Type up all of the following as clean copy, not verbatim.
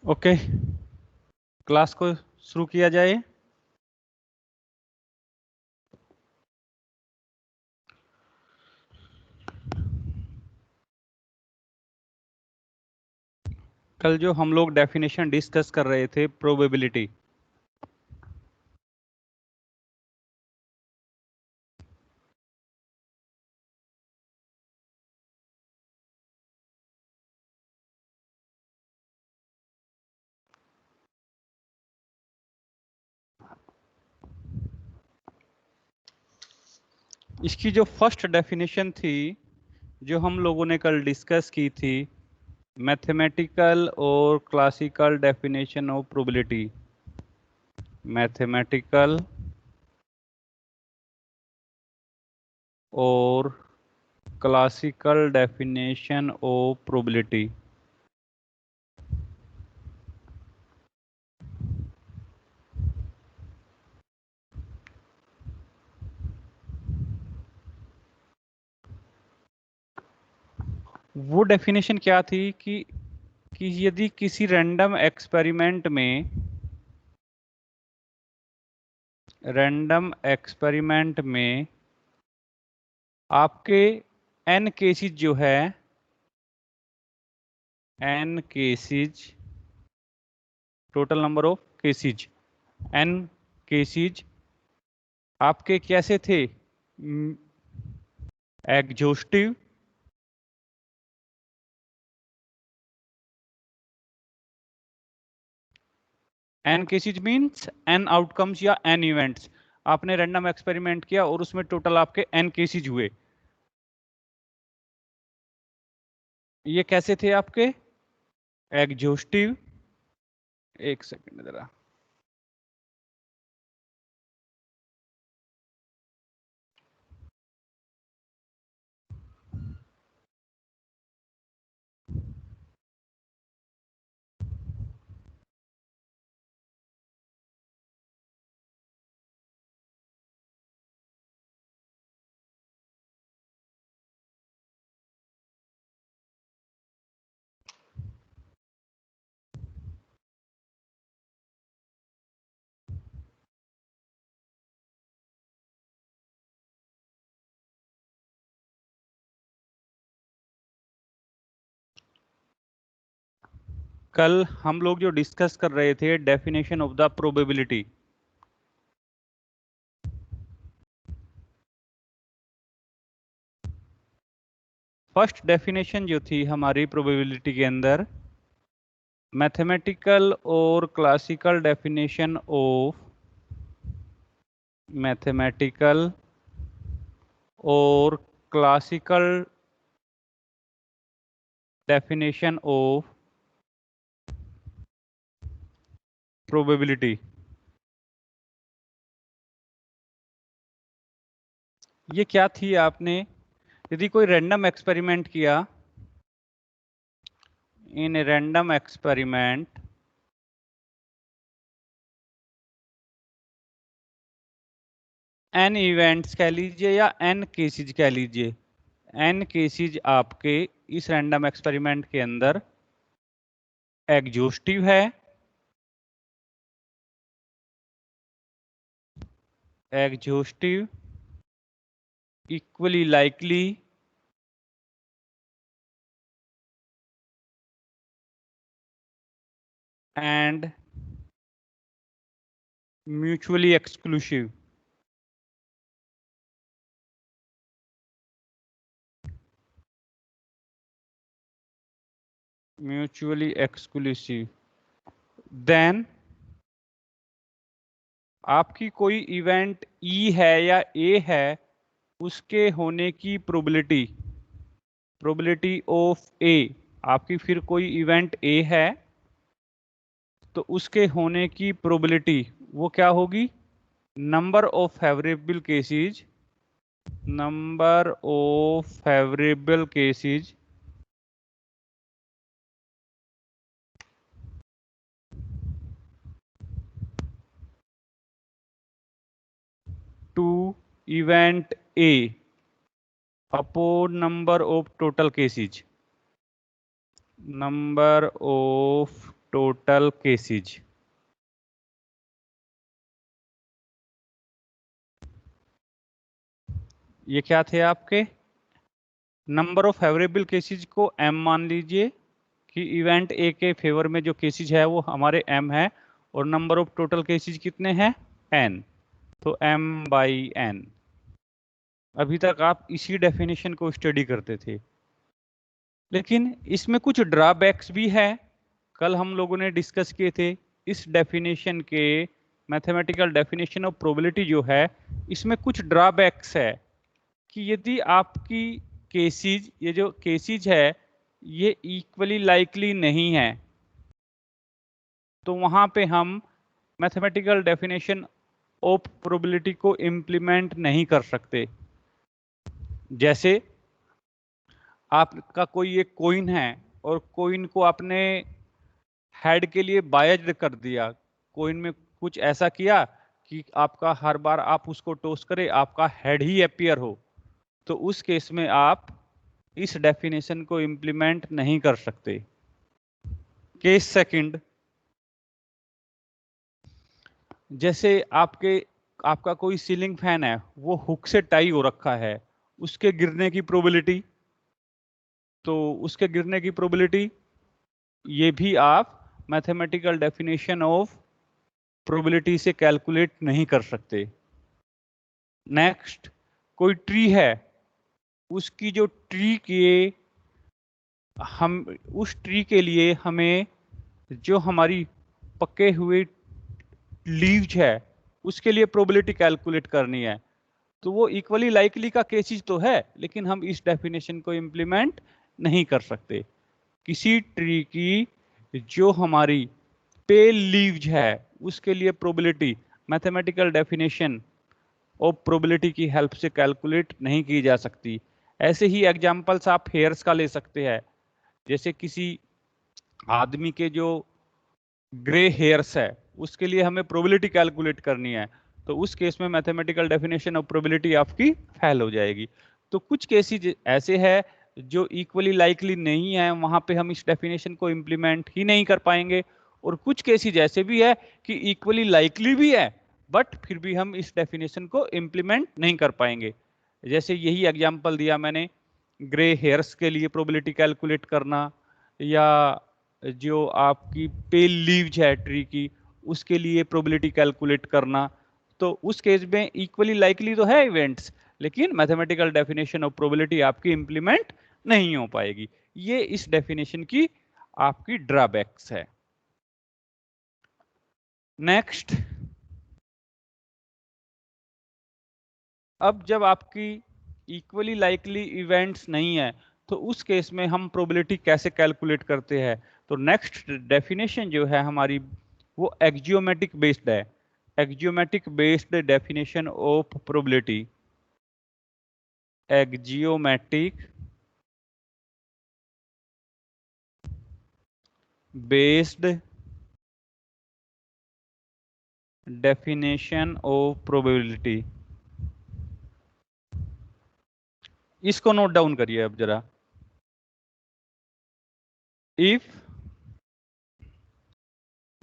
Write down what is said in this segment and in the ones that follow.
Okay, class को शुरू किया जाए। कल जो हम लोग डेफिनेशन डिस्कस कर रहे थे प्रोबेबिलिटी, इसकी जो फर्स्ट डेफिनेशन थी जो हम लोगों ने कल डिस्कस की थी, मैथमेटिकल और classical definition of probability. Mathematical और क्लासिकल डेफिनेशन ऑफ प्रोबेबिलिटी। वो डेफिनेशन क्या थी कि यदि किसी रैंडम एक्सपेरिमेंट में आपके n केसेस जो है, n cases, total number of cases, n cases आपके कैसे थे? Exhaustive, n cases means n outcomes या n इवेंट्स। आपने रैंडम एक्सपेरिमेंट किया और उसमें टोटल आपके n केसेस हुए। ये कैसे थे आपके? एग्जॉस्टिव। एक सेकंड जरा, कल हम लोग जो डिस्कस कर रहे थे definition of the probability. First definition जो थी हमारी प्रोबेबिलिटी के अंदर, मैथमेटिकल और क्लासिकल डेफिनेशन ऑफ, मैथमेटिकल और क्लासिकल डेफिनेशन ऑफ प्रोबेबिलिटी। ये क्या थी? आपने यदि कोई रैंडम एक्सपेरिमेंट किया, in random experiment n events कह लीजिए या n केसेज कह लीजिए, n केसेज आपके इस रैंडम एक्सपेरिमेंट के अंदर एग्जॉस्टिव है, exhaustive, equally likely, and mutually exclusive. Mutually exclusive. Then आपकी कोई इवेंट E है या A है, उसके होने की प्रोबेबिलिटी, प्रोबेबिलिटी ऑफ A, आपकी फिर कोई इवेंट A है तो उसके होने की प्रोबेबिलिटी वो क्या होगी? Number of favourable cases, number of favourable cases to event A upon number of total cases, number of total cases. ये क्या थे आपके? नंबर ऑफ फेवरेबल केसेज को m मान लीजिए कि इवेंट ए के फेवर में जो केसेज है वो हमारे m है, और नंबर ऑफ टोटल केसेज कितने हैं? n। तो m/n। अभी तक आप इसी डेफिनेशन को स्टडी करते थे, लेकिन इसमें कुछ ड्रॉबैक्स भी है। कल हम लोगों ने डिस्कस किए थे इस डेफिनेशन के, मैथमेटिकल डेफिनेशन ऑफ प्रोबेबिलिटी जो है, इसमें कुछ ड्रॉबैक्स है कि यदि आपकी केसेज, ये जो केसेज है ये इक्वली लाइकली नहीं है, तो वहां पे हम मैथमेटिकल डेफिनेशन ऑफ प्रोबेबिलिटी को इम्प्लीमेंट नहीं कर सकते। जैसे आपका कोई एक कॉइन है और कॉइन को आपने हेड के लिए बायज्ड कर दिया, कॉइन में कुछ ऐसा किया कि आपका हर बार आप उसको टॉस करें आपका हेड ही अपीयर हो, तो उस केस में आप इस डेफिनेशन को इंप्लीमेंट नहीं कर सकते। केस सेकंड, जैसे आपका कोई सीलिंग फैन है, वो हुक से टाई हो रखा है, उसके गिरने की प्रोबेबिलिटी, तो उसके गिरने की प्रोबेबिलिटी ये भी आप मैथमेटिकल डेफिनेशन ऑफ प्रोबेबिलिटी से कैलकुलेट नहीं कर सकते। नेक्स्ट, कोई ट्री है, उसकी जो ट्री के हम उस ट्री के लिए हमें जो हमारी पके हुए लीव्स है उसके लिए प्रोबेबिलिटी कैलकुलेट करनी है, तो वो इक्वली लाइकली का केसेस तो है, लेकिन हम इस डेफिनेशन को इंप्लीमेंट नहीं कर सकते। किसी ट्री की जो हमारी पेल लीव्स है उसके लिए प्रोबेबिलिटी मैथमेटिकल डेफिनेशन और प्रोबेबिलिटी की हेल्प से कैलकुलेट नहीं की जा सकती। ऐसे ही एग्जांपल्स आप हेयर्स का ले सकते हैं। जैसे किसी आदमी के जो ग्रे हेयर्स है उसके लिए हमें प्रोबेबिलिटी कैलकुलेट करनी है, तो उस केस में मैथमेटिकल डेफिनेशन ऑफ प्रोबेबिलिटी आपकी फेल हो जाएगी। तो कुछ केसेस ऐसे है जो इक्वली लाइकली नहीं है, वहां पे हम इस डेफिनेशन को इंप्लीमेंट ही नहीं कर पाएंगे, और कुछ केसेस ऐसे भी है कि इक्वली लाइकली भी है बट फिर भी हम इस डेफिनेशन को इंप्लीमेंट नहीं कर पाएंगे। जैसे यही एग्जांपल दिया मैंने, ग्रे हेयर्स के लिए प्रोबेबिलिटी कैलकुलेट करना, या जो आपकी पेल लीव्स है ट्री की उसके लिए प्रोबेबिलिटी कैलकुलेट करना, तो उस केस में इक्वली लाइकली तो है इवेंट्स, लेकिन मैथमेटिकल डेफिनेशन ऑफ प्रोबेबिलिटी आपकी इंप्लीमेंट नहीं हो पाएगी। ये इस डेफिनेशन की आपकी ड्रॉबैक्स है। नेक्स्ट, अब जब आपकी इक्वली लाइकली इवेंट्स नहीं है तो उस केस में हम प्रोबेबिलिटी कैसे कैलकुलेट करते हैं? तो नेक्स्ट डेफिनेशन जो है हमारी वो एक्जियोमेटिक बेस्ड है। Axiomatic based definition of probability, axiomatic based definition of probability, इसको नोट डाउन करिए अब जरा। इफ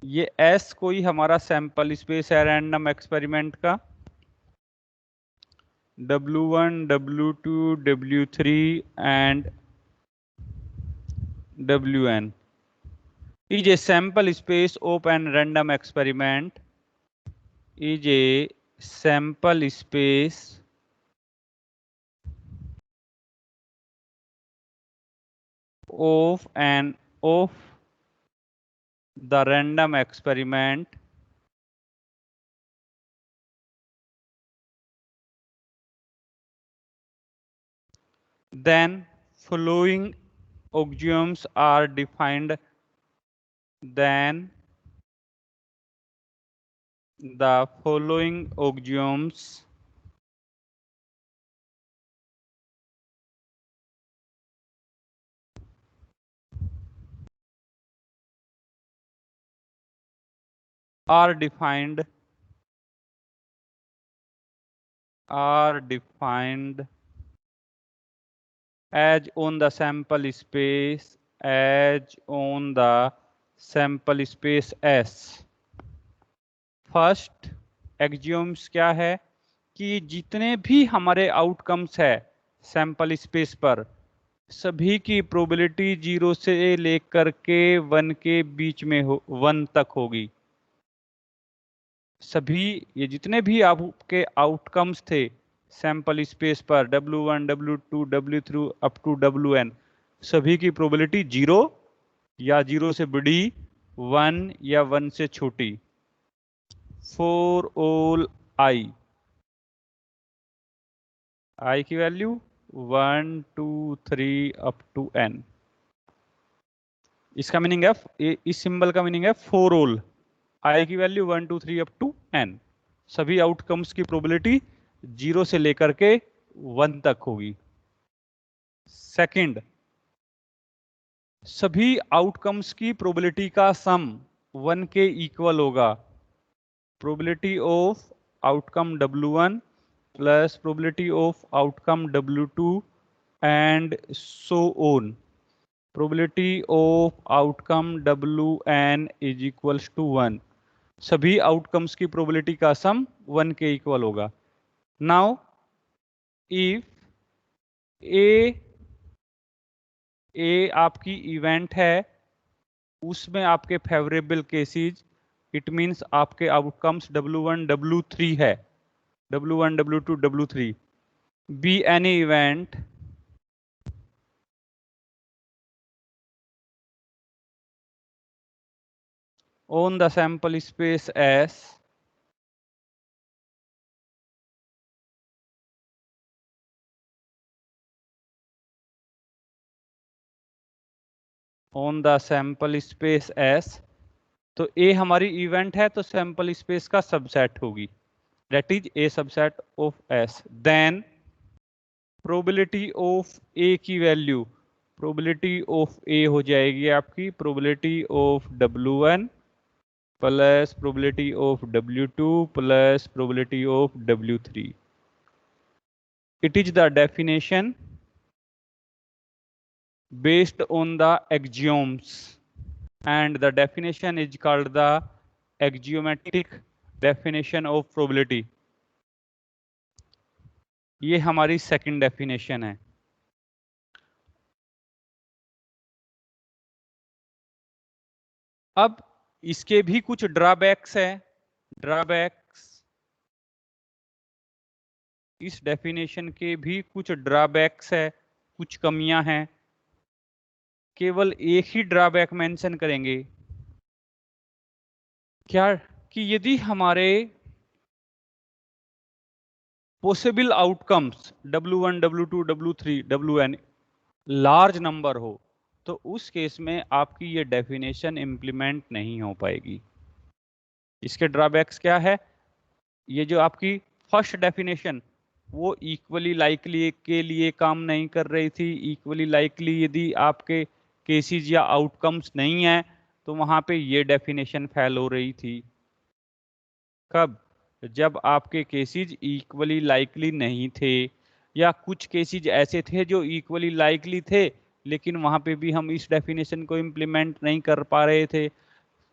ये एस कोई हमारा सैंपल स्पेस है रैंडम एक्सपेरिमेंट का, W1, W2, W3 and Wn is a sample space of an random experiment, is a sample space of the random experiment then following axioms are defined, then the following axioms are defined as on the sample space, as on the sample space S. First axioms क्या है कि जितने भी हमारे outcomes है sample space पर, सभी की प्रोबेबिलिटी 0 से लेकर के 1 के बीच में 1 तक होगी। सभी ये जितने भी आपके आउटकम्स थे सैंपल स्पेस पर W1, W2, W3 up to Wn, सभी की प्रोबेबिलिटी 0 या 0 से बड़ी, 1 या 1 से छोटी। फॉर ऑल i की वैल्यू 1, 2, 3 अप टू n। इसका मीनिंग है, इस सिंबल का मीनिंग है फॉर ऑल, i की वैल्यू 1, 2, 3 अप टू n। सभी आउटकम्स की प्रोबेबिलिटी 0 से लेकर के 1 तक होगी। सेकंड, सभी आउटकम्स की प्रोबेबिलिटी का सम 1 के इक्वल होगा। Probability of outcome W1 plus probability of outcome W2 and so on. Probability of outcome Wn is equals to 1। सभी आउटकम्स की प्रोबेबिलिटी का सम 1 के इक्वल होगा। नाउ इफ ए आपकी इवेंट है, उसमें आपके फेवरेबल केसेस, इट मींस आपके आउटकम्स W1, W3 है, W1, W2, W3, be any event on the sample space S on the sample space S, तो A हमारी इवेंट है तो सैंपल स्पेस का सबसेट होगी, that is A subset of S। Then probability of A की value, probability of A हो जाएगी आपकी probability of W1 plus probability of W2 plus probability of W3। It is the definition based on the axioms and the definition is called the axiomatic definition of probability। ये हमारी second definition है। अब इसके भी कुछ drawbacks है। Drawbacks, इस definition के भी कुछ ड्रॉबैक्स है, कुछ कमियां हैं। केवल एक ही ड्रॉबैक मेंशन करेंगे, क्या कि यदि हमारे possible outcomes W1, W2, W3, Wn large number हो, तो उस केस में आपकी ये डेफिनेशन इंप्लीमेंट नहीं हो पाएगी। इसके ड्रॉबैक्स क्या है? ये जो आपकी फर्स्ट डेफिनेशन, वो इक्वली लाइकली के लिए काम नहीं कर रही थी। इक्वली लाइकली यदि आपके केसेस या आउटकम्स नहीं है तो वहां पे ये डेफिनेशन फेल हो रही थी। कब? जब आपके केसेस इक्वली लाइकली नहीं थे, या कुछ केसेस ऐसे थे जो इक्वली लाइकली थे लेकिन वहां पे भी हम इस डेफिनेशन को इम्प्लीमेंट नहीं कर पा रहे थे।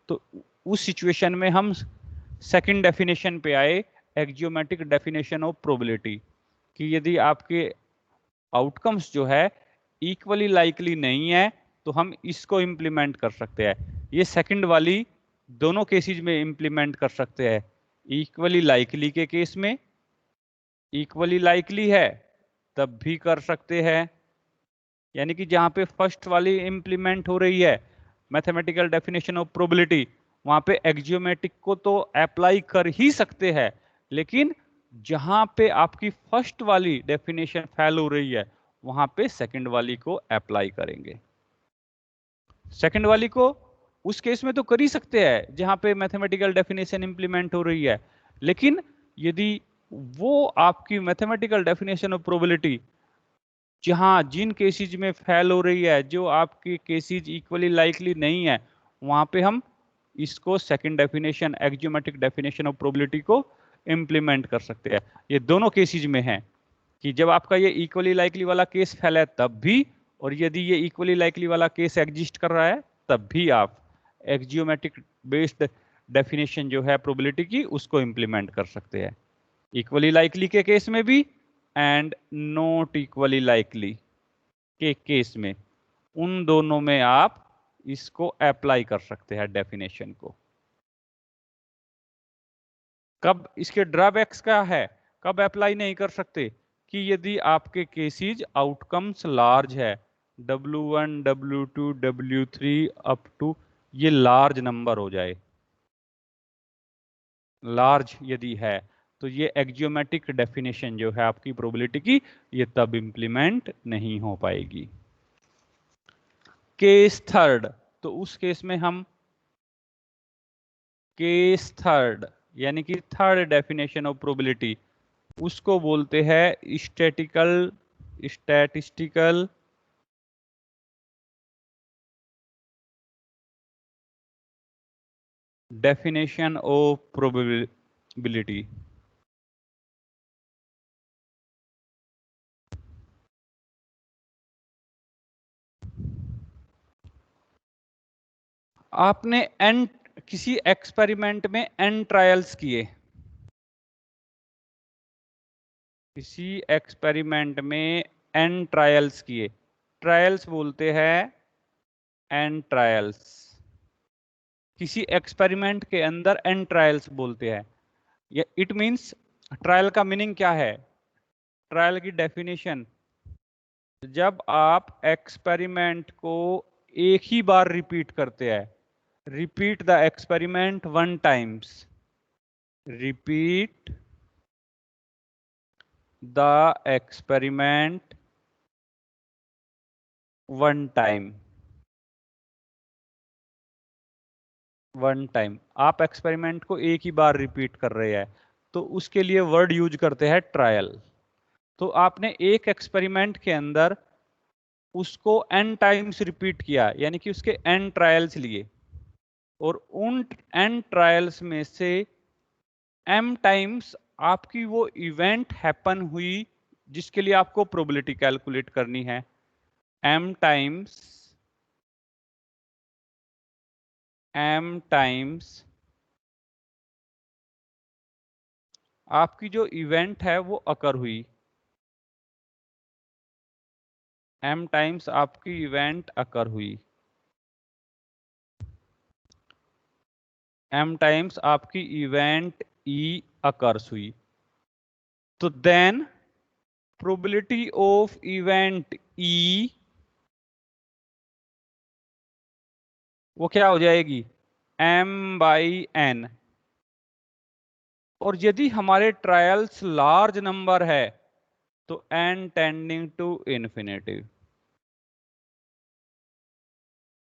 तो उस सिचुएशन में हम सेकंड डेफिनेशन पे आए, एक्जियोमेट्रिक डेफिनेशन ऑफ प्रोबेबिलिटी, कि यदि आपके आउटकम्स जो है इक्वली लाइकली नहीं है तो हम इसको इम्प्लीमेंट कर सकते हैं। ये सेकंड वाली दोनों केसेस में इम्प्लीमेंट कर सकते हैं। इक्वली लाइकली के केस में, इक्वली लाइकली है तब भी कर सकते हैं, यानी कि जहां पे फर्स्ट वाली इंप्लीमेंट हो रही है मैथमेटिकल डेफिनेशन ऑफ प्रोबेबिलिटी, वहां पे एक्जियोमेट्रिक को तो अप्लाई कर ही सकते हैं, लेकिन जहां पे आपकी फर्स्ट वाली डेफिनेशन फेल हो रही है वहां पे सेकंड वाली को अप्लाई करेंगे। सेकंड वाली को उस केस में तो कर ही सकते हैं जहां पे मैथमेटिकल डेफिनेशन इंप्लीमेंट हो रही है, लेकिन यदि वो आपकी मैथमेटिकल डेफिनेशन ऑफ प्रोबेबिलिटी जहां जिन केसेस में फेल हो रही है, जो आपकी केसेस इक्वली लाइकली नहीं है, वहां पे हम इसको second definition, axiomatic definition of probability को इंप्लीमेंट कर सकते हैं। ये दोनों केसेस में है कि जब आपका ये इक्वली लाइकली वाला केस फैला है तब भी, और यदि ये इक्वली लाइकली वाला केस एग्जिस्ट कर रहा है तब भी आप एक्जियोमेट्रिक बेस्ड डेफिनेशन जो है प्रोबेबिलिटी की उसको इंप्लीमेंट कर सकते हैं, इक्वली लाइकली के केस में भी एंड नॉट इक्वली लाइकली के केस में, उन दोनों में आप इसको अप्लाई कर सकते हैं डेफिनेशन को। कब इसके ड्रॉबैक्स क्या है, कब अप्लाई नहीं कर सकते, कि यदि आपके केसेस आउटकम्स लार्ज है, W1 W2 W3 up to ये लार्ज नंबर हो जाए, लार्ज यदि है तो ये एक्जियोमेट्रिक डेफिनेशन जो है आपकी प्रोबेबिलिटी की ये तब इंप्लीमेंट नहीं हो पाएगी। केस थर्ड, तो उस केस में हम केस थर्ड यानी कि थर्ड डेफिनेशन ऑफ प्रोबेबिलिटी उसको बोलते हैं स्टैटिस्टिकल डेफिनेशन ऑफ प्रोबेबिलिटी। आपने एन किसी एक्सपेरिमेंट में एन ट्रायल्स किए, किसी एक्सपेरिमेंट में एन ट्रायल्स किए, ट्रायल्स बोलते हैं एन ट्रायल्स, किसी एक्सपेरिमेंट के अंदर एन ट्रायल्स बोलते हैं। ये इट मींस ट्रायल का मीनिंग क्या है, ट्रायल की डेफिनेशन, जब आप एक्सपेरिमेंट को एक ही बार रिपीट करते हैं, repeat the experiment one times, repeat the experiment one time, one time आप एक्सपेरिमेंट को एक ही बार रिपीट कर रहे हैं तो उसके लिए वर्ड यूज करते हैं ट्रायल। तो आपने एक एक्सपेरिमेंट के अंदर उसको n टाइम्स रिपीट किया यानी कि उसके n ट्रायल्स लिए, और उन n ट्रायल्स में से m टाइम्स आपकी वो इवेंट हैपन हुई जिसके लिए आपको प्रोबेबिलिटी कैलकुलेट करनी है, m टाइम्स आपकी जो इवेंट है वो अकर हुई, m टाइम्स आपकी इवेंट अकर हुई, m टाइम्स आपकी इवेंट e अकर्स हुई, तो then probability of event e वो क्या हो जाएगी, m/n। और यदि हमारे ट्रायल्स लार्ज नंबर है तो n टेंडिंग टू इन्फिनिटी,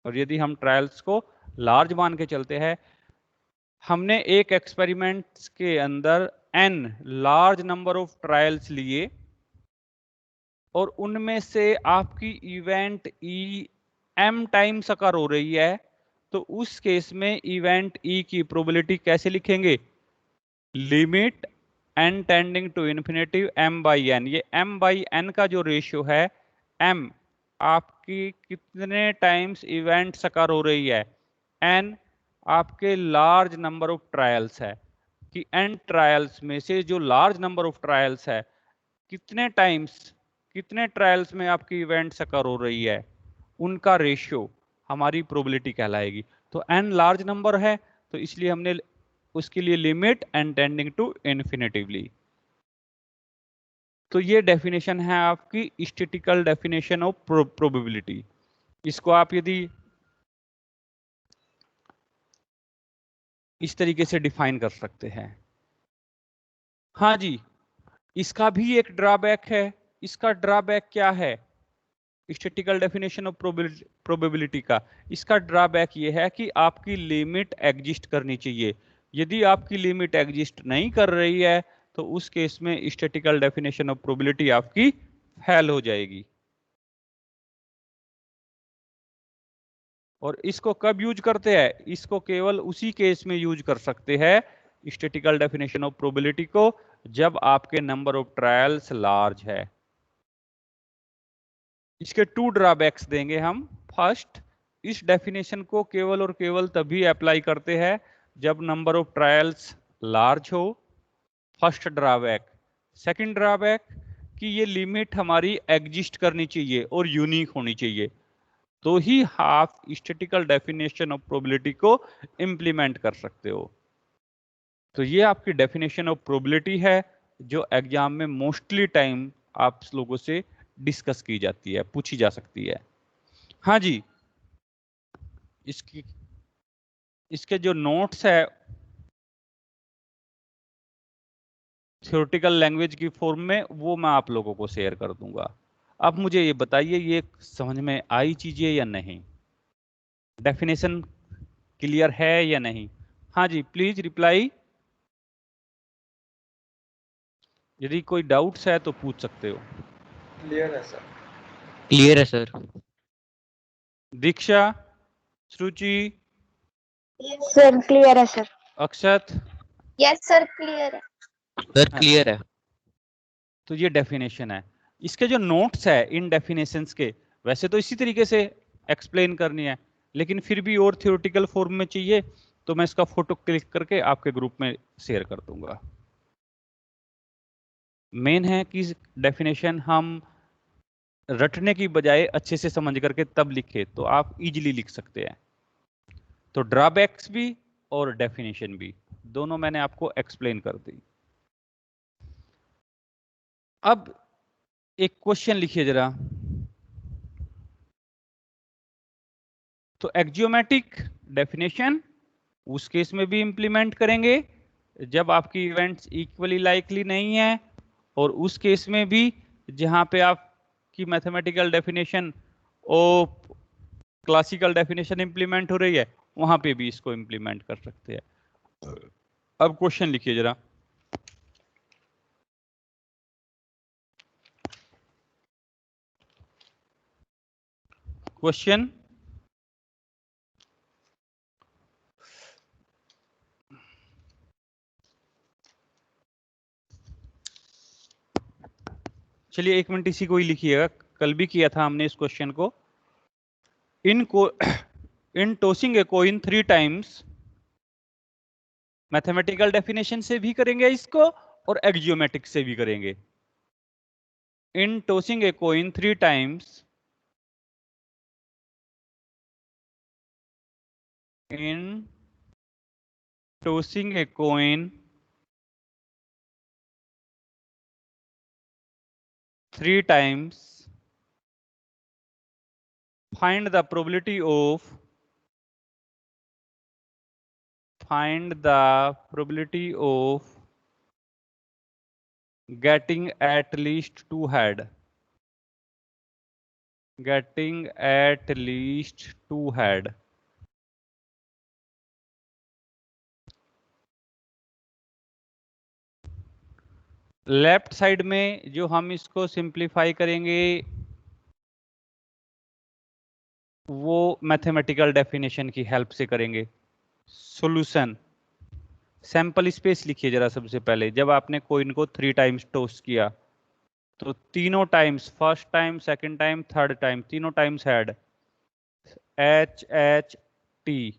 और यदि हम ट्रायल्स को लार्ज मान के चलते हैं, हमने एक एक्सपेरिमेंट के अंदर n large number of trials लिए और उनमें से आपकी इवेंट e m टाइम्स अकर हो रही है, तो उस केस में इवेंट e की प्रोबेबिलिटी कैसे लिखेंगे, limit n tending to infinity m/n। ये m/n का जो रेशियो है, m आपकी कितने टाइम्स इवेंट अकर हो रही है, n आपके लार्ज नंबर ऑफ ट्रायल्स है, कि n ट्रायल्स में से जो लार्ज नंबर ऑफ ट्रायल्स है कितने टाइम्स कितने ट्रायल्स में आपकी इवेंट अकर हो रही है, उनका रेशियो हमारी प्रोबेबिलिटी कहलाएगी। तो n लार्ज नंबर है तो इसलिए हमने उसके लिए लिमिट n टेंडिंग टू इन्फिनिटिवली। तो ये डेफिनेशन है आपकी स्टैटिस्टिकल डेफिनेशन ऑफ प्रोबेबिलिटी। इसको आप यदि इस तरीके से डिफाइन कर सकते हैं। हाँ जी, इसका भी एक ड्रॉबैक है। इसका ड्रॉबैक क्या है, स्टैटिस्टिकल डेफिनेशन ऑफ प्रोबेबिलिटी का, इसका ड्रॉबैक ये है कि आपकी लिमिट एग्जिस्ट करनी चाहिए। यदि आपकी लिमिट एग्जिस्ट नहीं कर रही है तो उस केस में स्टैटिस्टिकल डेफिनेशन ऑफ प्रोबेबिलिटी आपकी फेल हो जाएगी। और इसको कब यूज करते हैं, इसको केवल उसी केस में यूज कर सकते हैं स्टैटिस्टिकल डेफिनेशन ऑफ प्रोबेबिलिटी को जब आपके नंबर ऑफ ट्रायल्स लार्ज है। इसके टू ड्रॉबैक्स देंगे हम। फर्स्ट, इस डेफिनेशन को केवल और केवल तभी अप्लाई करते हैं जब नंबर ऑफ ट्रायल्स लार्ज हो। First drawback. सेकंड ड्रॉबैक कि ये लिमिट हमारी एग्जिस्ट करनी चाहिए और यूनिक होनी चाहिए, तो ही आप स्टैटिस्टिकल डेफिनेशन ऑफ प्रोबेबिलिटी को इंप्लीमेंट कर सकते हो। तो ये आपकी डेफिनेशन ऑफ प्रोबेबिलिटी है जो एग्जाम में मोस्टली टाइम आप लोगों से डिस्कस की जाती है, पूछी जा सकती है। हाँ जी, इसके जो नोट्स है थ्योरेटिकल लैंग्वेज की फॉर्म में, वो मैं आप लोगों को शेयर कर दूंगा। अब मुझे ये बताइए, ये समझ में आई चीजें या नहीं? डेफिनेशन क्लियर है या नहीं? हाँ जी, प्लीज रिप्लाई। यदि कोई डाउट्स है तो पूछ सकते हो। क्लियर है सर। क्लियर है सर। दीक्षा, श्रुचि, सर क्लियर है सर। अक्षत? यस सर क्लियर है। सर क्लियर है। तो ये डेफिनेशन है। इसके जो नोट्स है इन डेफिनेशंस के, वैसे तो इसी तरीके से एक्सप्लेन करनी है, लेकिन फिर भी और थ्योरेटिकल फॉर्म में चाहिए तो मैं इसका फोटो क्लिक करके आपके ग्रुप में शेयर कर दूंगा। मेन है कि डेफिनेशन हम रटने की बजाय अच्छे से समझ करके तब लिखे तो आप इजीली लिख सकते हैं। तो ड्रॉबैक्स भी और डेफिनेशन भी दोनों मैंने आपको एक्सप्लेन कर दी। अब एक क्वेश्चन लिखिए जरा। तो एक्जियोमेटिक डेफिनेशन उस केस में भी इंप्लीमेंट करेंगे जब आपकी इवेंट्स इक्वली लाइकली नहीं है, और उस केस में भी जहां पे आपकी मैथमेटिकल डेफिनेशन और क्लासिकल डेफिनेशन इंप्लीमेंट हो रही है, वहां पे भी इसको इंप्लीमेंट कर सकते हैं। अब क्वेश्चन लिखिए जरा। क्वेश्चन, चलिए 1 मिनट इसी को ही लिखिएगा, कल भी किया था हमने इस क्वेश्चन को। In tossing a coin 3 times, mathematical definition से भी करेंगे इसको और एक्जियोमेटिक से भी करेंगे। In tossing a coin 3 times, in tossing a coin 3 times, find the probability of getting at least 2 head. Getting at least 2 head. Left side में जो हम इसको सिंप्लीफाई करेंगे वो मैथमेटिकल डेफिनेशन की हेल्प से करेंगे। सॉल्यूशन, सैंपल स्पेस लिखिए जरा। सबसे पहले जब आपने कोइन को 3 टाइम्स टॉस किया तो तीनों times, first time, second time, third time, तीनों times head, H H T.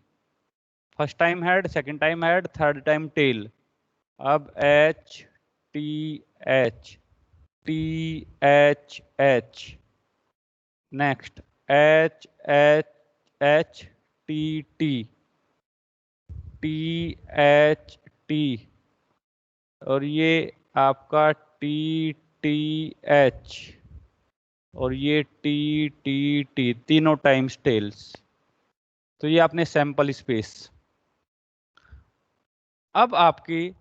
First time head, second time head, third time tail. अब H T H, T H H, next H H H T T, T H T, और ये आपका T T H, और ये T T T, तीनों times tails. तो ये आपने सैंपल स्पेस। अब आपकी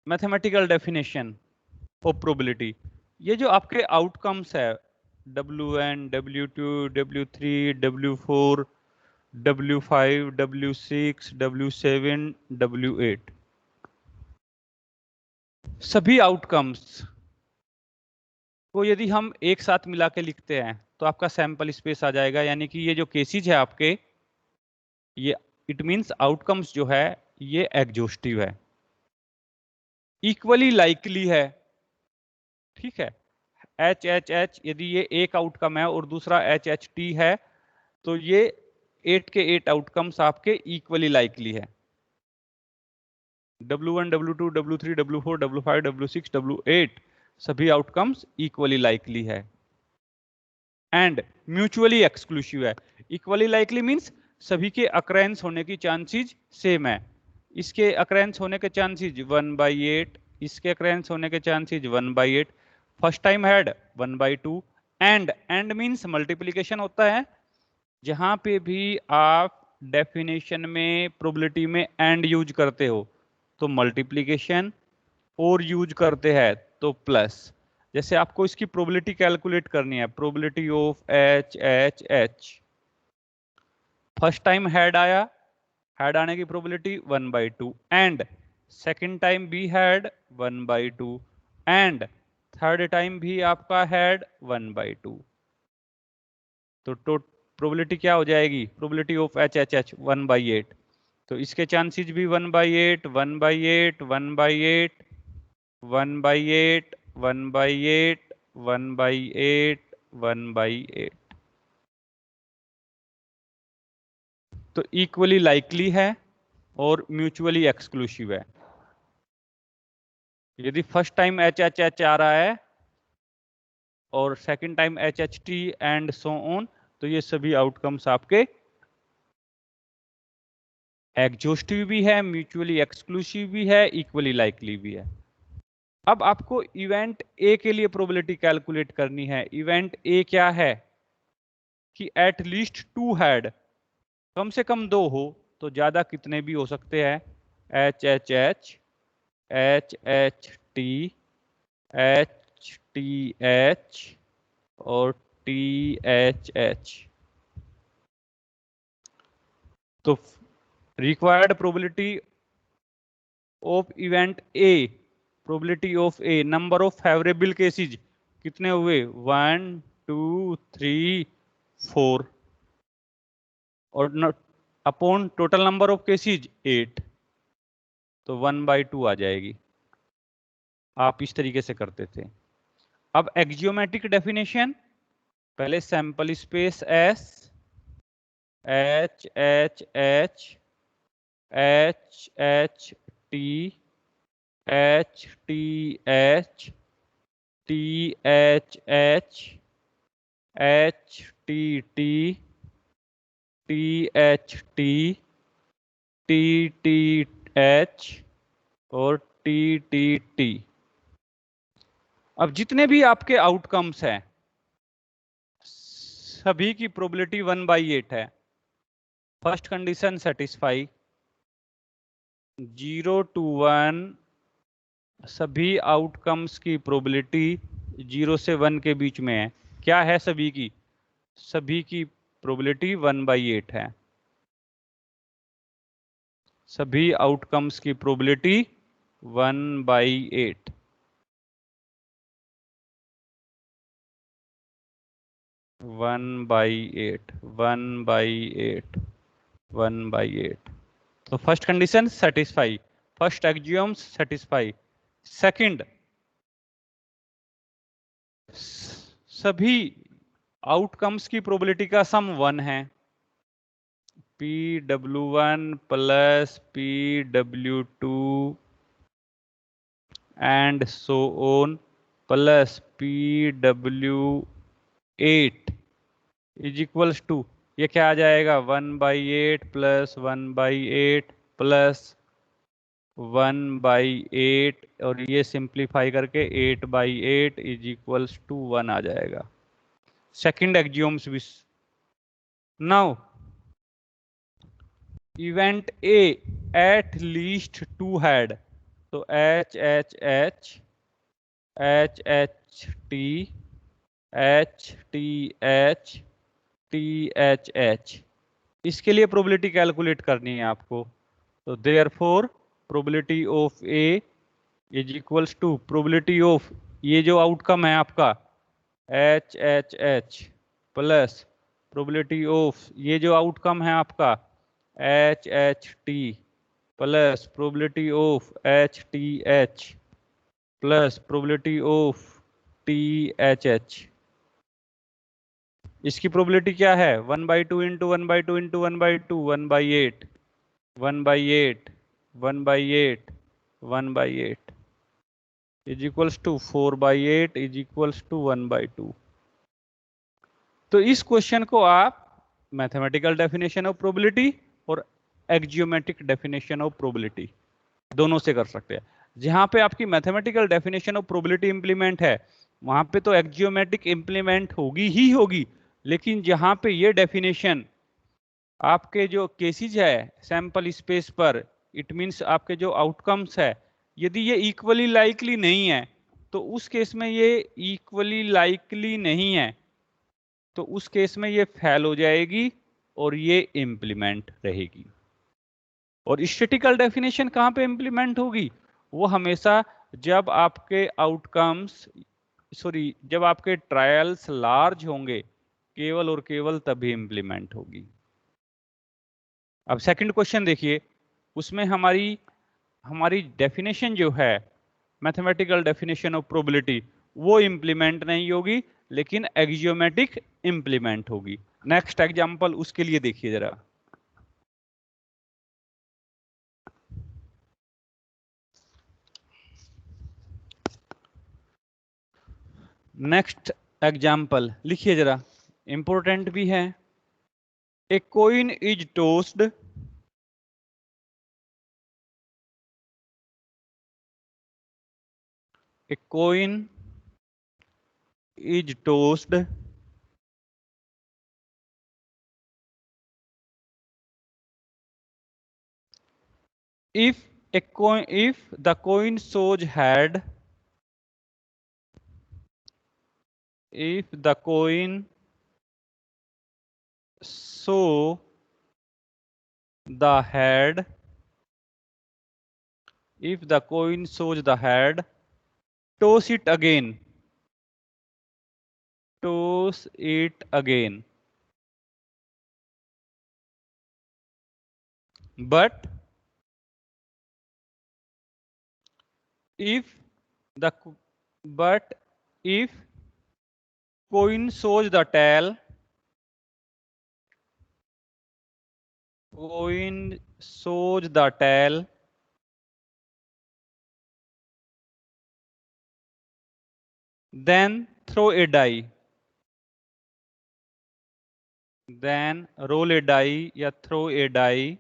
मैथमेटिकल डेफिनेशन ऑफ प्रोबेबिलिटी, ये जो आपके आउटकम्स है W1, W2, W3, W4, W5, W6, W7, W8, सभी आउटकम्स को यदि हम एक साथ मिला के लिखते हैं तो आपका सैंपल स्पेस आ जाएगा। यानी कि ये जो केसेज है आपके, ये इट मींस आउटकम्स जो है ये एग्जॉस्टिव है, इक्वली लाइकली है। ठीक है, एच एच एच, यदि ये एक आउटकम है और दूसरा एच एच टी है तो ये 8 के 8 आउटकम्स आपके इक्वली लाइकली है। W1, W2, W3, W4, W5, W6, W8 सभी आउटकम्स इक्वली लाइकली है एंड म्यूचुअली एक्सक्लूसिव है। इक्वली लाइकली मींस सभी के अक्रेंस होने की चांसेस सेम है। इसके अक्रेंस होने के चांसेस 1/8, इसके अक्रेंस होने के chances 1/8। First time had 1/2 and means multiplication होता है। जहां पे भी आप डेफिनेशन में प्रोबेबिलिटी में एंड यूज करते हो तो मल्टीप्लिकेशन, और यूज करते हैं तो प्लस। जैसे आपको इसकी प्रोबेबिलिटी कैलकुलेट करनी है, probability of H H H. First time head आया, हेड आने की प्रोबेबिलिटी 1/2 एंड सेकंड टाइम भी हेड 1/2 एंड थर्ड टाइम भी आपका हेड 1/2। तो प्रोबेबिलिटी क्या हो जाएगी? Probability of H H H 1/8। तो इसके चांसेस भी 1/8, 1/8, 1/8, 1/8, 1/8, 1/8, 1/8। तो इक्वली लाइकली है और म्यूचुअली एक्सक्लूसिव है। यदि first time H H H आ रहा है और second time H H T and so on, तो ये सभी आउटकम्स आपके एग्जॉस्टिव भी है, म्यूचुअली एक्सक्लूसिव भी है, इक्वली लाइकली भी है। अब आपको इवेंट ए के लिए प्रोबेबिलिटी कैलकुलेट करनी है। इवेंट ए क्या है कि एट लीस्ट 2 हेड, कम से कम 2 हो, तो ज्यादा कितने भी हो सकते हैं, H H H, H H T, H T H और टी एच एच। तो required probability of event A, probability of A, number of favourable cases कितने हुए, 1 2 3 4 और upon total number of cases 8, तो 1/2 आ जाएगी। आप इस तरीके से करते थे। अब एक्जियोमेट्रिक डेफिनेशन, पहले sample space S, H H H, H H T, H T H, T H H, H T T, T H T, T T H और टी टी टी। अब जितने भी आपके आउटकम्स हैं सभी की प्रोबेबिलिटी 1/8 है। फर्स्ट कंडीशन सेटिस्फाई, 0 to 1 सभी आउटकम्स की प्रोबेबिलिटी 0 से 1 के बीच में है। क्या है सभी की? सभी की प्रोबेबिलिटी 1/8 है। सभी आउटकम्स की प्रोबेबिलिटी 1/8। One by eight. तो first condition satisfy, first axioms satisfy. Second, सभी आउटकम्स की प्रोबेबिलिटी का सम 1 है। PW1 plus PW2 and so on plus PW8 is equals to, ये क्या आ जाएगा, 1/8 प्लस 1/8 प्लस 1/8 और ये सिंप्लीफाई करके 8/8 इज इक्वल्स टू 1 आ जाएगा। सेकंड एक्सियोम्स भी। Now event A at least 2 head, तो H H H, H H T, H T H, T H H, इसके लिए प्रोबेबिलिटी कैलकुलेट करनी है आपको। तो therefore probability of A is equals to probability of ये जो आउटकम है आपका H H H plus probability of ये जो आउटकम है आपका H H T plus probability of H T H plus probability of T H H. इसकी probability क्या है? 1/2 into 1/2 into 1/2 1/8 1/8 1/8 1/8 is equals to 4/8 is equals to 1/2। तो इस question को आप मैथमेटिकल डेफिनेशन ऑफ प्रोबेबिलिटी और एक्जियोमेट्रिक डेफिनेशन ऑफ प्रोबेबिलिटी दोनों से कर सकते हैं। जहां पे आपकी mathematical definition of probability implement है वहां पे तो एक्जियोमेट्रिक इंप्लीमेंट होगी ही होगी, लेकिन जहां पे ये डेफिनेशन आपके जो केसेस है सैंपल स्पेस पर, इट मींस आपके जो आउटकम्स है, यदि ये इक्वली लाइकली नहीं है तो उस केस में ये इक्वली लाइकली नहीं है तो उस केस में ये फेल हो जाएगी और ये इंप्लीमेंट रहेगी। और स्टैटिकल डेफिनेशन कहां पे इंप्लीमेंट होगी? वो हमेशा जब आपके आउटकम्स जब आपके ट्रायल्स लार्ज होंगे केवल और केवल तभी इंप्लीमेंट होगी। अब सेकंड क्वेश्चन देखिए, उसमें हमारी हमारी डेफिनेशन जो है मैथमेटिकल डेफिनेशन ऑफ प्रोबेबिलिटी वो इंप्लीमेंट नहीं होगी लेकिन एक्जियोमेट्रिक इंप्लीमेंट होगी। नेक्स्ट एग्जांपल उसके लिए देखिए जरा। नेक्स्ट एग्जाम्पल लिखिए जरा, इंपॉर्टेंट भी है। A coin is tossed a coin is tossed if if the coin shows head, if the coin show the head, if the coin shows the head, toss it again, toss it again, but if the but if coin shows the tail, coin shows the tail, then throw a die, then roll a die या throw a die,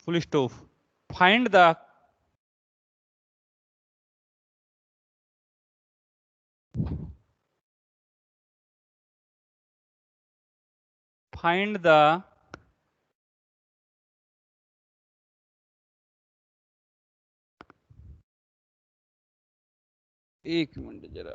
full stop. Find the find the एक minute जरा,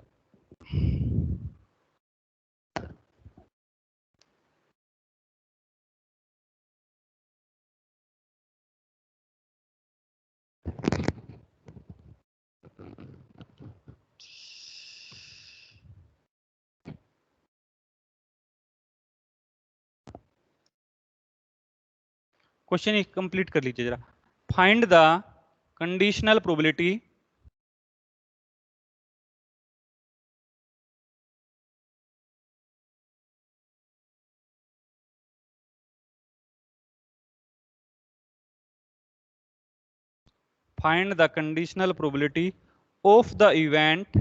question complete कर लीजिए जरा। Find the conditional probability find the conditional probability of the event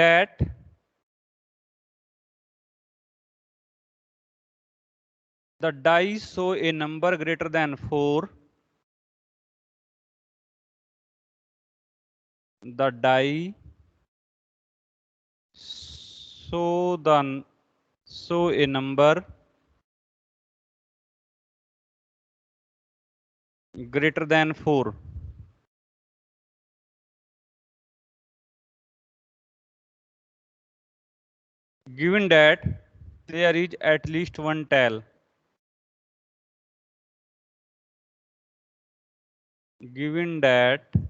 that the dice show a number greater than 4, the die show a number greater than 4, given that there is at least one tail, given that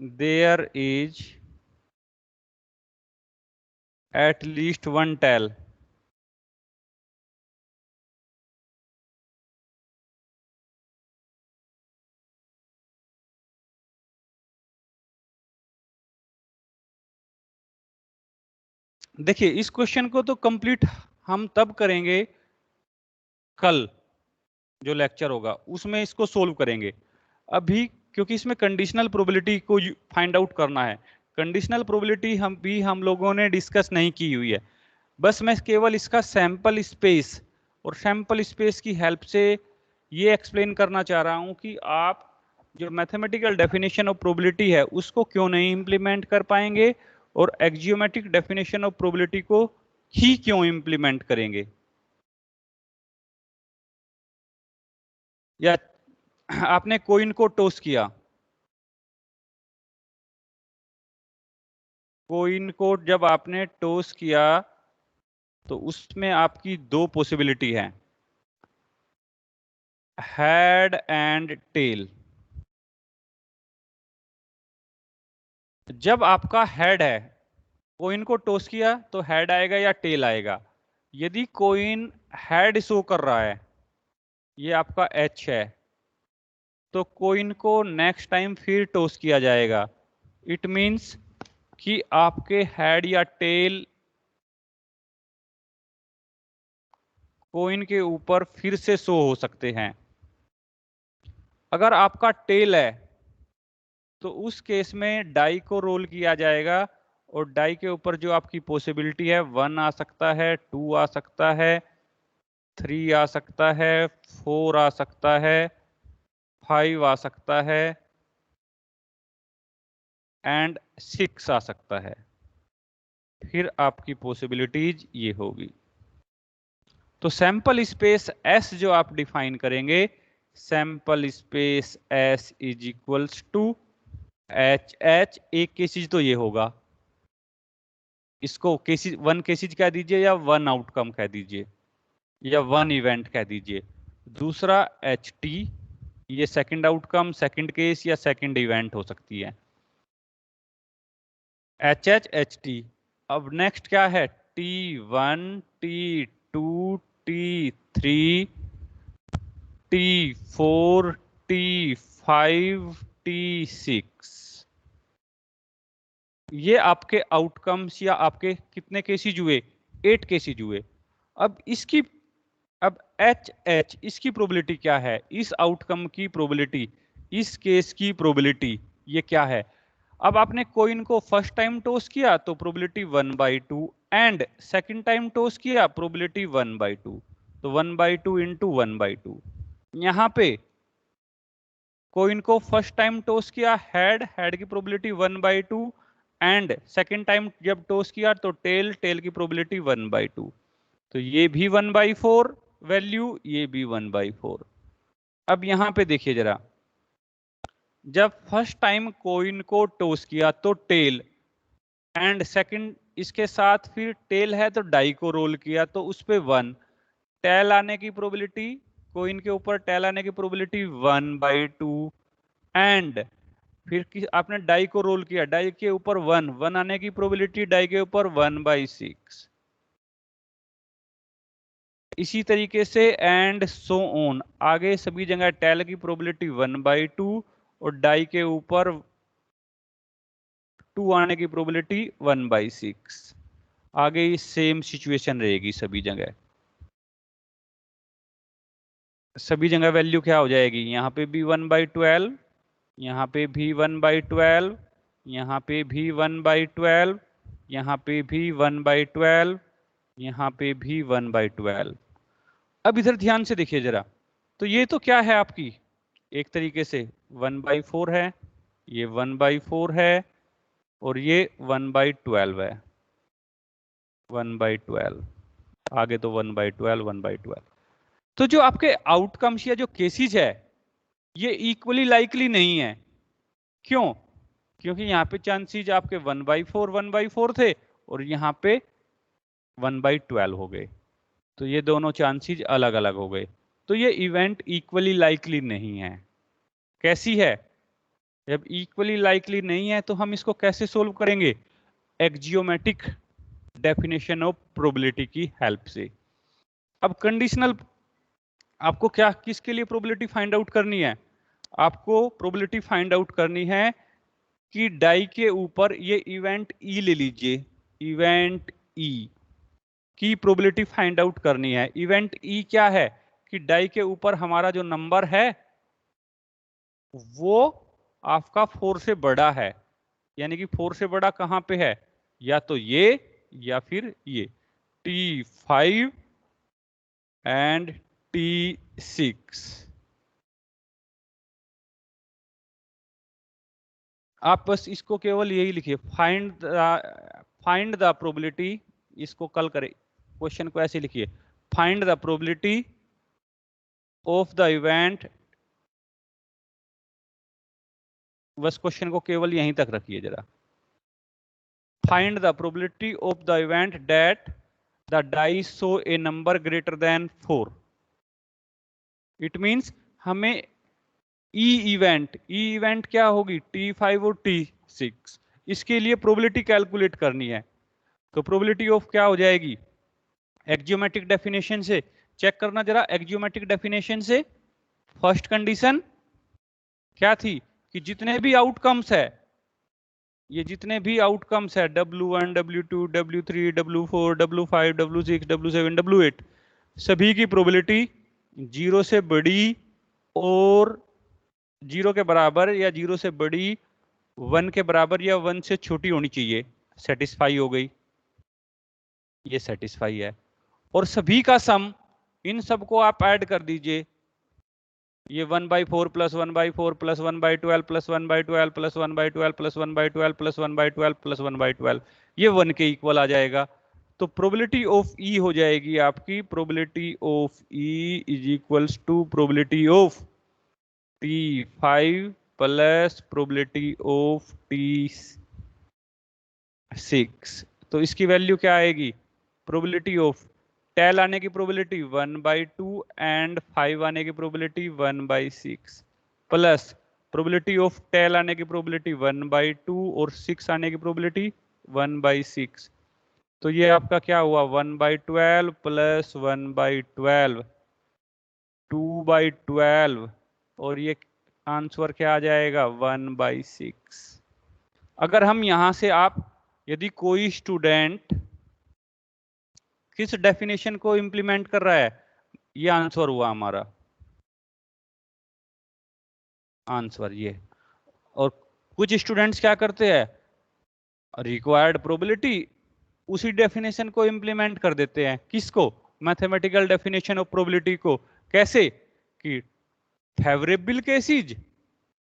there is at least one tail, देखिए इस question को तो complete हम तब करेंगे, कल जो lecture होगा उसमें इसको सोल्व करेंगे। अभी क्योंकि इसमें कंडीशनल प्रोबेबिलिटी को फाइंड आउट करना है, कंडीशनल प्रोबेबिलिटी हम लोगों ने डिस्कस नहीं की हुई है। बस मैं केवल इसका सैंपल स्पेस और सैंपल स्पेस की हेल्प से ये एक्सप्लेन करना चाह रहा हूं कि आप जो मैथमेटिकल डेफिनेशन ऑफ प्रोबेबिलिटी है उसको क्यों नहीं इंप्लीमेंट कर पाएंगे और एक्जियोमेट्रिक डेफिनेशन ऑफ प्रोबेबिलिटी को ही क्यों इंप्लीमेंट करेंगे। या आपने कॉइन को टॉस किया, कॉइन को जब आपने टॉस किया तो उसमें आपकी दो पॉसिबिलिटी है, हेड एंड टेल। जब आपका हेड है, कॉइन को टॉस किया तो हेड आएगा या टेल आएगा। यदि कॉइन हेड शो कर रहा है, ये आपका एच है, तो कॉइन को नेक्स्ट टाइम फिर टॉस किया जाएगा। इट मींस कि आपके हेड या टेल कॉइन के ऊपर फिर से शो हो सकते हैं। अगर आपका टेल है तो उस केस में डाई को रोल किया जाएगा और डाई के ऊपर जो आपकी पॉसिबिलिटी है 1 आ सकता है, 2 आ सकता है, 3 आ सकता है, 4 आ सकता है, 5 आ सकता है एंड 6 आ सकता है। फिर आपकी पॉसिबिलिटीज ये होगी। तो सैंपल स्पेस S जो आप डिफाइन करेंगे, sample space S is equals to H. एक केसेज तो ये होगा, इसको केसेज 1 केसेज कह दीजिए या 1 आउटकम कह दीजिए या 1 इवेंट कह दीजिए। दूसरा HT, ये सेकंड आउटकम, सेकंड केस या सेकंड इवेंट हो सकती है। HH HT। अब नेक्स्ट क्या है, T1 T2 T3 T4 T5 T6। ये आपके आउटकम्स या आपके कितने केसेज हुए, 8 केसेज हुए। अब एच इसकी प्रोबेबिलिटी क्या है, इस आउटकम की प्रोबेबिलिटी, इस केस की प्रोबेबिलिटी ये क्या है। अब आपने कॉइन को फर्स्ट टाइम टॉस किया तो probability 1/2 and second time toss किया प्रोबेबिलिटी 1/2, तो 1/2 इंटू 1/2। यहां पे कॉइन को फर्स्ट टाइम टॉस किया, हेड की प्रोबेबिलिटी 1/2 एंड सेकंड टाइम जब टॉस किया तो टेल की प्रोबेबिलिटी 1/2, तो ये भी 1/4 वैल्यू, ये भी 1/4। अब यहां पे देखिए जरा, जब फर्स्ट टाइम कॉइन को टॉस किया तो टेल एंड सेकंड इसके साथ फिर टेल है तो डाई को रोल किया तो उस पे 1, टेल आने की प्रोबेबिलिटी, कॉइन के ऊपर टेल आने की प्रोबेबिलिटी 1/2 एंड फिर आपने डाई को रोल किया, डाई के ऊपर 1 आने की प्रोबेबिलिटी डाई के ऊपर 1/6। इसी तरीके से एंड सो ऑन, आगे सभी जगह टेल की प्रोबेबिलिटी 1/2 और डाई के ऊपर 2 आने की प्रोबेबिलिटी 1/6। आगे सेम सिचुएशन रहेगी सभी जगह, सभी जगह वैल्यू क्या हो जाएगी, यहाँ पे भी 1/12, यहाँ पे भी 1/12, यहाँ पे भी 1/12, यहाँ पे भी 1/12, यहाँ पे भी 1/12। अब इधर ध्यान से देखिए जरा, तो ये तो क्या है आपकी एक तरीके से 1/4 है, ये 1/4 है और ये 1/12 है, 1/12, आगे तो 1/12 1/12। तो जो आपके आउटकम्स या जो केसेस है ये इक्वली लाइकली नहीं है। क्यों? क्योंकि यहाँ पे चांसेस आपके 1/4 थे और यहाँ पे 1/12 हो गए, तो ये दोनों चांसेस अलग अलग हो गए। तो ये इवेंट इक्वली लाइकली नहीं है। कैसी है? जब इक्वली लाइकली नहीं है तो हम इसको कैसे सोल्व करेंगे, एक्जियोमेट्रिक डेफिनेशन ऑफ प्रोबेबिलिटी की हेल्प से। अब कंडीशनल, आपको क्या किसके लिए प्रोबेबिलिटी फाइंड आउट करनी है, आपको प्रोबेबिलिटी फाइंड आउट करनी है कि डाई के ऊपर ये इवेंट ई ले लीजिए, इवेंट ई की प्रोबेबिलिटी फाइंड आउट करनी है। इवेंट ई क्या है कि डाई के ऊपर हमारा जो नंबर है वो आपका 4 से बड़ा है, यानी कि 4 से बड़ा कहां पे है, या तो ये या फिर ये T5 एंड T6। आप बस इसको केवल यही लिखिए, फाइंड द प्रोबेबिलिटी, इसको कल करें, क्वेश्चन को ऐसे लिखिए, find the probability of the event, बस क्वेश्चन को केवल यहीं तक रखिए जरा। Find the probability of the event that the die show a number greater than 4। It means हमें ई इवेंट क्या होगी, T5 और T6, इसके लिए प्रोबेबिलिटी कैलकुलेट करनी है। तो प्रोबेबिलिटी ऑफ क्या हो जाएगी, एक्जियोमेट्रिक डेफिनेशन से चेक करना जरा, एक्जियोमेट्रिक डेफिनेशन से फर्स्ट कंडीशन क्या थी कि जितने भी आउटकम्स है, ये जितने भी आउटकम्स है W1, W2, W3, W4, W5, W6, W7, W8, सभी की प्रोबेबिलिटी 0 से बड़ी और 0 के बराबर या 0 से बड़ी, 1 के बराबर या 1 से छोटी होनी चाहिए। सेटिस्फाई हो गई, ये सेटिस्फाई है। और सभी का सम, इन सबको आप ऐड कर दीजिए, ये 1/4 plus 1/4 plus 1/12 plus 1/12 plus 1/12 plus 1/12 plus 1/12 plus 1/12, ये 1 के इक्वल आ जाएगा। तो प्रोबेबिलिटी ऑफ ई हो जाएगी आपकी, probability of E is equals to probability of T5 plus probability of T6। तो इसकी वैल्यू क्या आएगी, प्रोबेबिलिटी ऑफ टेल आने की प्रोबेबिलिटी 1/2 एंड 5 आने की probability 1/6 plus probability of tail आने की प्रोबेबिलिटी 1/2 और 6 आने की प्रोबेबिलिटी 1/6। तो ये आपका क्या हुआ, 1/12 प्लस 1/12 2/12, और ये आंसर क्या आ जाएगा 1/6। अगर हम यहां से यदि कोई स्टूडेंट किस डेफिनेशन को इंप्लीमेंट कर रहा है, ये आंसर हुआ हमारा, आंसर ये। और कुछ स्टूडेंट्स क्या करते हैं, रिक्वायर्ड प्रोबेबिलिटी उसी डेफिनेशन को इंप्लीमेंट कर देते हैं, किसको, मैथमेटिकल डेफिनेशन ऑफ प्रोबेबिलिटी को। कैसे कि फेवरेबल केसेज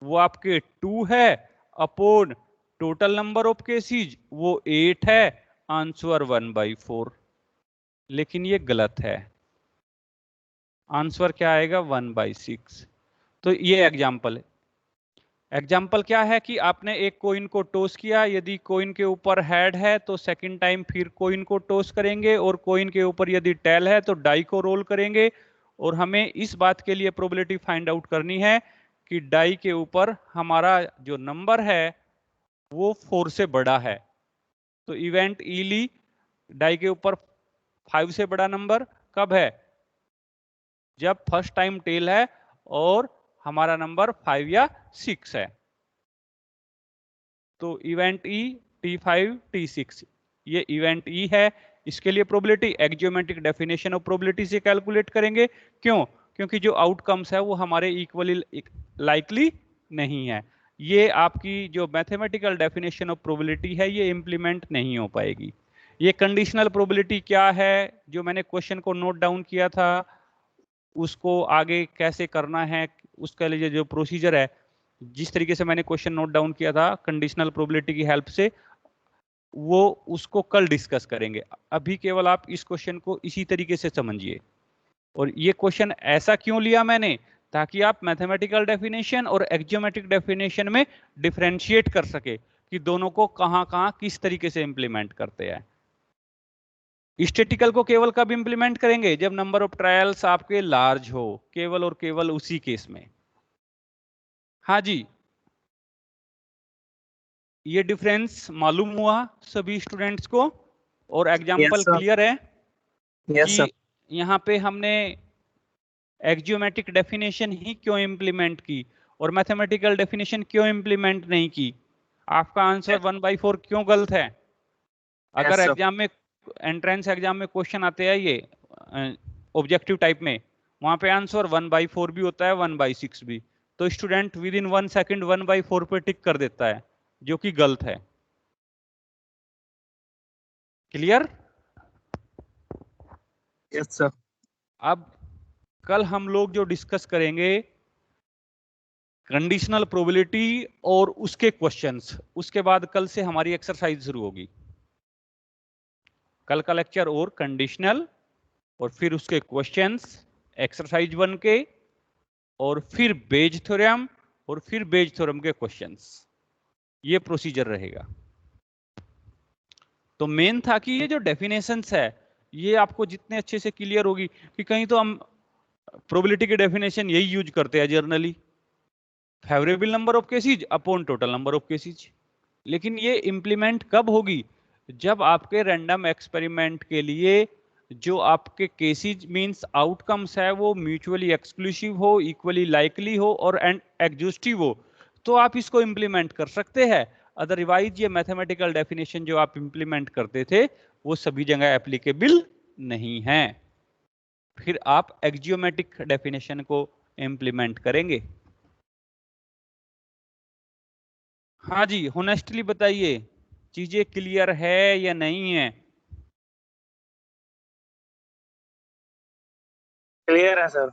वो आपके 2 है upon total number of cases वो 8 है, आंसर 1/4। लेकिन ये गलत है, आंसर क्या आएगा 1/6। तो ये एग्जाम्पल है। एग्जाम्पल क्या है कि आपने एक कॉइन को टॉस किया, यदि कॉइन के ऊपर हेड है तो सेकंड टाइम फिर कॉइन को टॉस करेंगे, और कॉइन के ऊपर यदि टेल है तो डाई को रोल करेंगे। और हमें इस बात के लिए प्रोबेबिलिटी फाइंड आउट करनी है कि डाई के ऊपर हमारा जो नंबर है वो 4 से बड़ा है। तो इवेंट ईली डाई के ऊपर 5 से बड़ा नंबर कब है, जब फर्स्ट टाइम टेल है और हमारा नंबर 5 या 6 है। तो इवेंट ई T5 T6, ये इवेंट ई है। इसके लिए प्रोबेबिलिटी एक्जियोमेट्रिक डेफिनेशन ऑफ प्रोबेबिलिटी से कैलकुलेट करेंगे। क्यों, क्योंकि जो आउटकम्स है वो हमारे इक्वली लाइकली नहीं है। ये आपकी जो मैथमेटिकल डेफिनेशन ऑफ प्रोबेबिलिटी है ये इंप्लीमेंट नहीं हो पाएगी। ये कंडीशनल प्रोबेबिलिटी क्या है, जो मैंने क्वेश्चन को नोट डाउन किया था, उसको आगे कैसे करना है, उसके लिए जो प्रोसीजर है, जिस तरीके से मैंने क्वेश्चन नोट डाउन किया था कंडीशनल प्रोबेबिलिटी की हेल्प से, वो उसको कल डिस्कस करेंगे। अभी केवल आप इस क्वेश्चन को इसी तरीके से समझिए। और ये क्वेश्चन ऐसा क्यों लिया मैंने, ताकि आप मैथमेटिकल डेफिनेशन और एक्जियोमेट्रिक डेफिनेशन में डिफरेंशिएट कर सके कि दोनों को कहां कहां किस तरीके से इंप्लीमेंट करते हैं। स्टैटिकल को केवल कब इंप्लीमेंट करेंगे, जब नंबर ऑफ ट्रायल्स आपके लार्ज हो, केवल और केवल उसी केस में। हाँ जी, ये डिफरेंस मालूम हुआ सभी स्टूडेंट्स को, और एग्जाम्पल क्लियर है कि यहाँ पे हमने एक्जियोमेट्रिक डेफिनेशन ही क्यों इंप्लीमेंट की और मैथमेटिकल डेफिनेशन क्यों इंप्लीमेंट नहीं की। आपका आंसर 1/4 क्यों गलत है। अगर एग्जाम में एंट्रेंस एग्जाम में क्वेश्चन आते हैं ये ऑब्जेक्टिव टाइप में, वहां पे आंसर 1/4 भी होता है 1/6 भी, तो स्टूडेंट विद इन 1 सेकेंड 1/4 पे टिक कर देता है, जो कि गलत है। क्लियर? Yes sir. अब कल हम लोग जो डिस्कस करेंगे कंडीशनल प्रोबेबिलिटी और उसके क्वेश्चंस, उसके बाद कल से हमारी एक्सरसाइज शुरू होगी। कल का लेक्चर और कंडीशनल, और फिर उसके क्वेश्चंस एक्सरसाइज 1 के, और फिर बेज थ्योरम, और फिर बेज थ्योरम के क्वेश्चंस। ये प्रोसीजर रहेगा। तो मेन था कि ये जो डेफिनेशंस है ये आपको जितने अच्छे से क्लियर होगी, कि कहीं तो हम प्रोबेबिलिटी की डेफिनेशन यही यूज करते हैं generally, favourable number of cases upon total number of cases. लेकिन ये इंप्लीमेंट कब होगी? जब आपके रैंडम एक्सपेरिमेंट के लिए जो आपके केसेस मींस आउटकम्स है वो म्यूचुअली एक्सक्लूसिव हो, इक्वली लाइकली हो और एग्जॉस्टिव हो, तो आप इसको इंप्लीमेंट कर सकते हैं। अदरवाइज ये मैथमेटिकल डेफिनेशन जो आप इंप्लीमेंट करते थे वो सभी जगह एप्लीकेबल नहीं है। फिर आप एक्जियोमेट्रिक डेफिनेशन को इंप्लीमेंट करेंगे। हाँ जी, होनेस्टली बताइए, चीजें क्लियर है या नहीं है? क्लियर है सर।